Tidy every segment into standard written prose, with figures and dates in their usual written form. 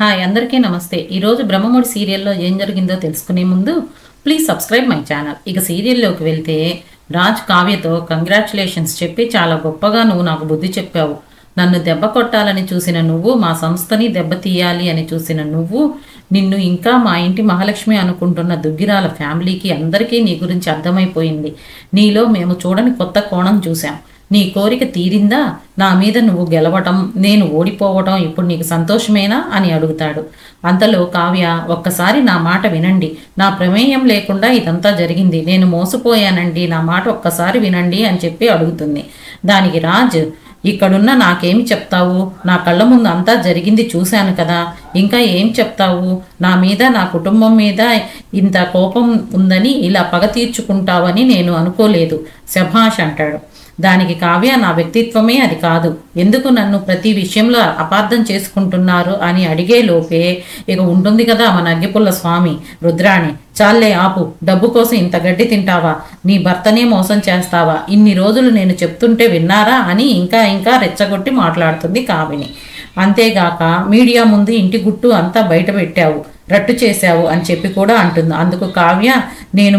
Hi అందరికీ నమస్తే. ఈరోజు బ్రహ్మముడి సీరియల్లో ఏం జరిగిందో తెలుసుకునే ముందు ప్లీజ్ సబ్స్క్రైబ్ మై ఛానల్. ఇక సీరియల్లోకి వెళ్తే రాజ్ కావ్యతో కంగ్రాచులేషన్స్ చెప్పి చాలా గొప్పగా నువ్వు నాకు బుద్ధి చెప్పావు. నన్ను దెబ్బ కొట్టాలని చూసిన నువ్వు, మా సంస్థని దెబ్బతీయాలి అని చూసిన నువ్వు, నిన్ను ఇంకా మా ఇంటి మహాలక్ష్మి అనుకుంటున్న దుగ్గిరాల ఫ్యామిలీకి అందరికీ నీ గురించి అర్థమైపోయింది. నీలో మేము చూడని కొత్త కోణం చూశాం. నీ కోరిక తీరిందా? నా మీద నువ్వు గెలవటం, నేను ఓడిపోవటం ఇప్పుడు నీకు సంతోషమేనా అని అడుగుతాడు. అంతలో కావ్య, ఒక్కసారి నా మాట వినండి. నా ప్రమేయం లేకుండా ఇదంతా జరిగింది. నేను మోసపోయానండి, నా మాట ఒక్కసారి వినండి అని చెప్పి అడుగుతుంది. దానికి రాజ్, ఇక్కడున్న నాకేమి చెప్తావు? నా కళ్ళ ముందు అంతా జరిగింది చూశాను కదా, ఇంకా ఏం చెప్తావు? నా మీద, నా కుటుంబం మీద ఇంత కోపం ఉందని ఇలా పగ తీర్చుకుంటావని నేను అనుకోలేదు. శభాష్ అంటాడు. దానికి కావ్య, నా వ్యక్తిత్వమే అది కాదు, ఎందుకు నన్ను ప్రతి విషయంలో అపార్థం చేసుకుంటున్నారు అని అడిగే లోపే ఇక ఉంటుంది కదా మన అగ్గిపుల్ల స్వామి రుద్రాణి, చాలే ఆపు, డబ్బు కోసం ఇంత గడ్డి తింటావా? నీ భర్తనే మోసం చేస్తావా? ఇన్ని రోజులు నేను చెప్తుంటే విన్నారా అని ఇంకా ఇంకా రెచ్చగొట్టి మాట్లాడుతుంది కావ్యని. అంతేగాక మీడియా ముందు ఇంటి గుట్టు అంతా బయట పెట్టావు, రట్టు చేశావు అని చెప్పి కూడా అంటుంది. అందుకు కావ్య, నేను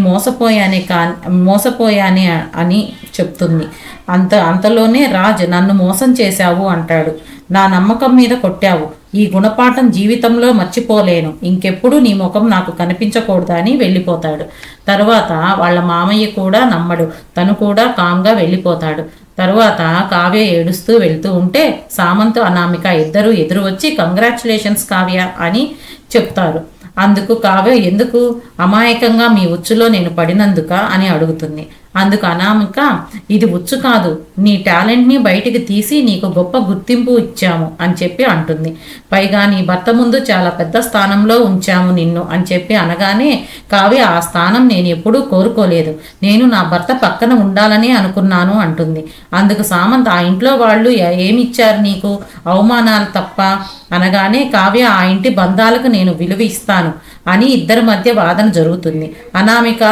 మోసపోయానే అని చెప్తుంది. అంతలోనే రాజ్, నన్ను మోసం చేశావు అంటాడు. నా నమ్మకం మీద కొట్టావు. ఈ గుణపాఠం జీవితంలో మర్చిపోలేను. ఇంకెప్పుడు నీ ముఖం నాకు కనిపించకూడదు అని వెళ్ళిపోతాడు. తరువాత వాళ్ళ మామయ్య కూడా నమ్మడు. తను కూడా కామ్గా వెళ్ళిపోతాడు. తరువాత కావ్య ఏడుస్తూ వెళ్తూ ఉంటే సామంత్, అనామిక ఇద్దరు ఎదురు వచ్చి కంగ్రాచులేషన్స్ కావ్య అని చెప్తారు. అందుకు కావ్య, ఎందుకు? అమాయకంగా మీ ఉచ్చులో నేను పడినందుక అని అడుగుతుంది. అందుకు అనామిక, ఇది ఉచ్చు కాదు, నీ టాలెంట్ని బయటికి తీసి నీకు గొప్ప గుర్తింపు ఇచ్చాము అని చెప్పి అంటుంది. పైగా నీ భర్త ముందు చాలా పెద్ద స్థానంలో ఉంచాము నిన్ను అని చెప్పి అనగానే కావ్య, ఆ స్థానం నేను ఎప్పుడూ కోరుకోలేదు, నేను నా భర్త పక్కన ఉండాలని అనుకున్నాను అంటుంది. అందుకు సామంత్, ఆ ఇంట్లో వాళ్ళు ఏమిచ్చారు నీకు? అవమానాలు తప్ప అనగానే కావ్య, ఆ ఇంటి బంధాలకు నేను విలువ ఇస్తాను అని ఇద్దరి మధ్య వాదన జరుగుతుంది. అనామిక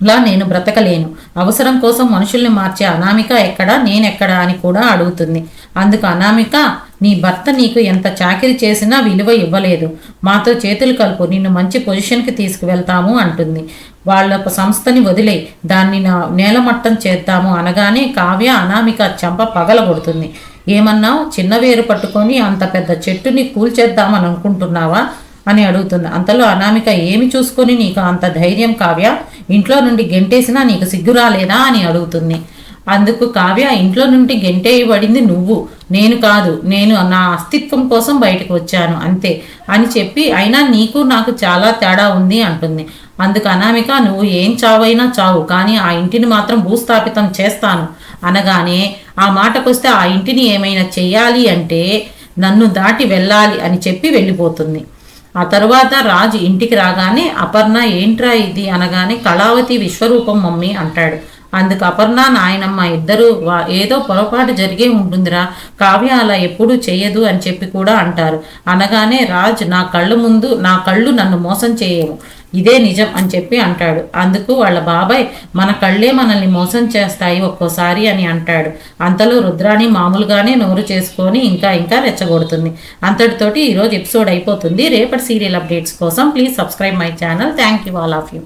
లా నేను బ్రతకలేను, అవసరం కోసం మనుషుల్ని మార్చే అనామిక ఎక్కడా, నేనెక్కడా అని కూడా అడుగుతుంది. అందుకు అనామిక, నీ భర్త నీకు ఎంత చాకిరి చేసినా విలువ ఇవ్వలేదు, మాతో చేతులు కలుపు, నిన్ను మంచి పొజిషన్కి తీసుకువెళ్తాము అంటుంది. వాళ్ళ సంస్థని వదిలే, దాన్ని నేలమట్టం చేద్దాము అనగానే కావ్య అనామిక చెంప పగలగొడుతుంది. ఏమన్నావు? చిన్న వేరు పట్టుకొని అంత పెద్ద చెట్టుని కూల్చేద్దామని అనుకుంటున్నావా అని అడుగుతుంది. అంతలో అనామిక, ఏమి చూసుకొని నీకు అంత ధైర్యం కావ్య? ఇంట్లో నుండి గెంటేసినా నీకు సిగ్గు రాలేదా అని అడుగుతుంది. అందుకు కావ్య, ఇంట్లో నుండి గెంటేయబడింది నువ్వు, నేను కాదు, నేను నా అస్తిత్వం కోసం బయటకు వచ్చాను అంతే అని చెప్పి, అయినా నీకు నాకు చాలా తేడా ఉంది అంటుంది. అందుకు అనామిక, నువ్వు ఏం చావైనా చావు, కానీ ఆ ఇంటిని మాత్రం భూస్థాపితం చేస్తాను అనగానే, ఆ మాటకొస్తే ఆ ఇంటిని ఏమైనా చెయ్యాలి అంటే నన్ను దాటి వెళ్ళాలి అని చెప్పి వెళ్ళిపోతుంది. ఆ తరువాత రాజు ఇంటికి రాగానే అపర్ణ, ఏంట్రా ఇది అనగానే, కళావతి విశ్వరూపం మమ్మీ అంటాడు. అందుకు అపర్ణ, నాయనమ్మ ఇద్దరు, ఏదో పొరపాటు జరిగే ఉంటుందిరా, కావ్య అలా ఎప్పుడూ చెయ్యదు అని చెప్పి కూడా అంటారు. అనగానే రాజ్, నా కళ్ళు నన్ను మోసం చేయవు, ఇదే నిజం అని చెప్పి అంటాడు. అందుకు వాళ్ళ బాబాయ్, మన కళ్ళే మనల్ని మోసం చేస్తాయి ఒక్కోసారి అని అంటాడు. అంతలో రుద్రాణి మామూలుగానే నోరు చేసుకొని ఇంకా ఇంకా రెచ్చగొడుతుంది. అంతటితోటి ఈరోజు ఎపిసోడ్ అయిపోతుంది. రేపటి సీరియల్ అప్డేట్స్ కోసం please subscribe my channel. Thank you all of you.